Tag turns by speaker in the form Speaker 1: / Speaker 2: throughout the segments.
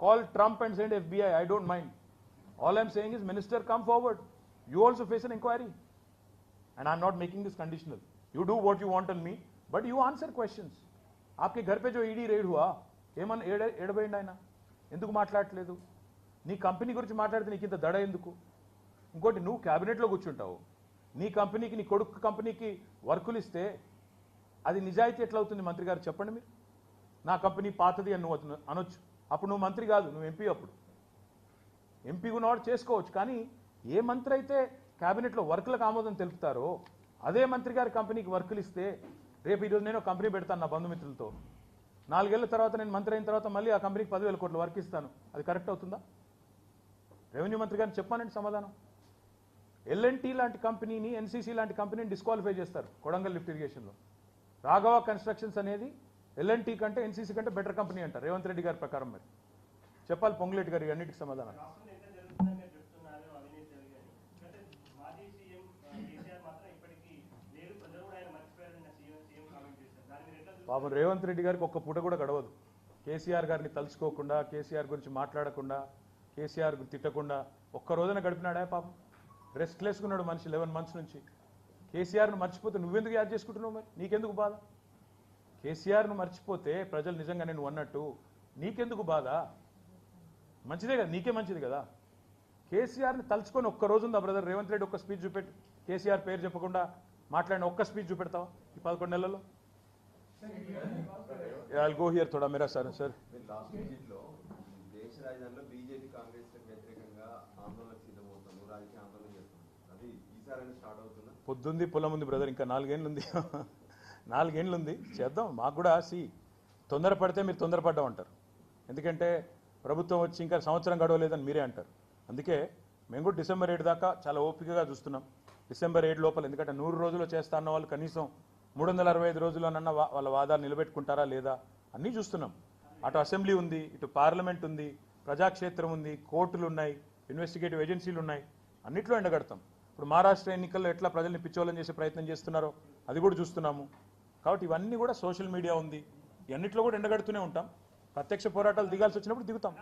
Speaker 1: Call Trump and send FBI. I don't mind. All I'm saying is, minister, come forward. You also face an inquiry. And I'm not making this conditional. You do what you want on me, but you answer questions. आपके घर पे जो ED red हुआ ఏమన్నా ఏడబోయింది ఆయన ఎందుకు మాట్లాడట్లేదు నీ కంపెనీ గురించి మాట్లాడితే నీకు ఇంత దడ ఎందుకు ఇంకోటి నువ్వు క్యాబినెట్లో కూర్చుంటావు నీ కంపెనీకి నీ కొడుకు కంపెనీకి వర్కులు ఇస్తే అది నిజాయితీ ఎట్లా అవుతుంది మంత్రి గారు చెప్పండి మీరు నా కంపెనీ పాతది అని నువ్వు అనొచ్చు అప్పుడు నువ్వు మంత్రి కాదు నువ్వు ఎంపీ అప్పుడు ఎంపీ ఉన్నవాడు చేసుకోవచ్చు కానీ ఏ మంత్రి అయితే క్యాబినెట్లో వర్కులకు ఆమోదం తెలుపుతారో అదే మంత్రి గారి కంపెనీకి వర్కులు ఇస్తే రేపు ఈరోజు నేను కంపెనీ పెడతాను నా బంధుమిత్రులతో 4 ఏళ్ల తర్వాత నేను మంత్రి అయిన తర్వాత మళ్ళీ ఆ కంపెనీకి 10,000 కోట్ల వర్క్ ఇస్తాను అది కరెక్ట్ అవుతుందా రెవెన్యూ మంత్రి గారిని చెప్పానండి సమాధానం ఎల్ఎన్టీ లాంటి కంపెనీని ఎన్సీసీ లాంటి కంపెనీని డిస్క్వాలిఫై చేస్తారు కొడంగల్ లిఫ్ట్ ఇరిగేషన్లో రాఘవ కన్స్ట్రక్షన్స్ అనేది ఎల్ఎన్టీ కంటే ఎన్సీసీ కంటే బెటర్ కంపెనీ అంటారు రేవంత్ రెడ్డి గారి ప్రకారం మరి చెప్పాలి పొంగులేటి గారి అన్నిటికీ సమాధానం పాపం రేవంత్ రెడ్డి గారికి ఒక్క పూట కూడా గడవదు కేసీఆర్ గారిని తలుచుకోకుండా కేసీఆర్ గురించి మాట్లాడకుండా కేసీఆర్ తిట్టకుండా ఒక్క రోజున గడిపినాడా పాపం రెస్ట్లెస్గా ఉన్నాడు మనిషి 11 months నుంచి కేసీఆర్ను మర్చిపోతే నువ్వెందుకు యాడ్ చేసుకుంటున్నావు మరి నీకెందుకు బాధ కేసీఆర్ను మర్చిపోతే ప్రజలు నిజంగానే నువ్వు అన్నట్టు నీకెందుకు బాధ మంచిదే కదా నీకే మంచిది కదా కేసీఆర్ని తలుచుకొని ఒక్క రోజు ఉందా బ్రదర్ రేవంత్ రెడ్డి ఒక్క స్పీచ్ చూపెట్టు కేసీఆర్ పేరు చెప్పకుండా మాట్లాడిన ఒక్క స్పీచ్ చూపెడతావా ఈ 11 నెలల్లో I'll go here थोड़ा मेरा सर
Speaker 2: లాస్ట్ విజిట్లో దేశ రాజధానిలో బీజేపీ కాంగ్రెస్ వ్యతిరేకంగా ఆందోళనకు సిద్ధమవుతాము రాజకీయ ఆందోళన చేస్తుంది అది ఈసారి స్టార్ట్ అవుతుందా
Speaker 1: పొద్దుంది పొలం ఉంది బ్రదర్ ఇంకా 4 ఏళ్ళు ఉంది 4 ఏళ్ళు ఉంది చేద్దాం మాకు కూడా తొందరపడితే మీరు తొందరపడ్డాం అంటారు ఎందుకంటే ప్రభుత్వం వచ్చి ఇంకా సంవత్సరం గడవలేదని మీరే అంటారు అందుకే మేము కూడా డిసెంబర్ 7 దాకా చాలా ఓపికగా చూస్తున్నాం డిసెంబర్ 7 లోపల ఎందుకంటే 100 రోజుల్లో చేస్తా అన్న వాళ్ళు కనీసం 365 రోజుల్లోనన్నా వాళ్ళ వాదాలు నిలబెట్టుకుంటారా లేదా అన్నీ చూస్తున్నాం అటు అసెంబ్లీ ఉంది ఇటు పార్లమెంట్ ఉంది ప్రజాక్షేత్రం ఉంది కోర్టులు ఉన్నాయి ఇన్వెస్టిగేటివ్ ఏజెన్సీలు ఉన్నాయి అన్నిట్లో ఎండగడతాం ఇప్పుడు మహారాష్ట్ర ఎన్నికల్లో ఎట్లా ప్రజల్ని పిచ్చోళం చేసే ప్రయత్నం చేస్తున్నారో అది కూడా చూస్తున్నాము కాబట్టి ఇవన్నీ కూడా సోషల్ మీడియా ఉంది ఇవన్నిట్లో కూడా ఎండగడుతూనే ఉంటాం ప్రత్యక్ష పోరాటాలు దిగాల్సి వచ్చినప్పుడు దిగుతాం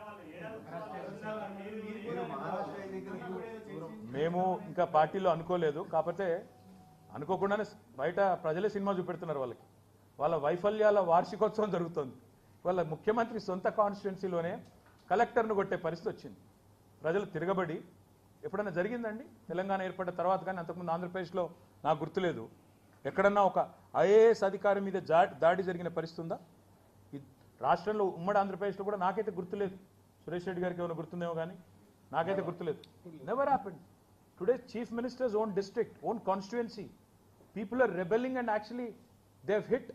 Speaker 1: మేము ఇంకా పార్టీలో అనుకోలేదు కాకపోతే అనుకోకుండానే బయట ప్రజలే సినిమా చూపెడుతున్నారు వాళ్ళకి వాళ్ళ వైఫల్యాల వార్షికోత్సవం జరుగుతుంది వాళ్ళ ముఖ్యమంత్రి సొంత కాన్స్టిట్యున్సీలోనే కలెక్టర్ను కొట్టే పరిస్థితి వచ్చింది ప్రజలు తిరగబడి ఎప్పుడైనా జరిగిందండి తెలంగాణ ఏర్పడిన తర్వాత కానీ అంతకుముందు ఆంధ్రప్రదేశ్లో నాకు గుర్తులేదు ఎక్కడన్నా ఒక ఐఏఎస్ అధికారి మీద దాడి జరిగిన పరిస్థితి ఉందా రాష్ట్రంలో ఉమ్మడి ఆంధ్రప్రదేశ్లో కూడా నాకైతే గుర్తులేదు సురేష్ రెడ్డి గారికి ఏమైనా గుర్తుందేమో కానీ నాకైతే గుర్తులేదు never happened today chief ministers own district own constituency people are rebelling and actually they have hit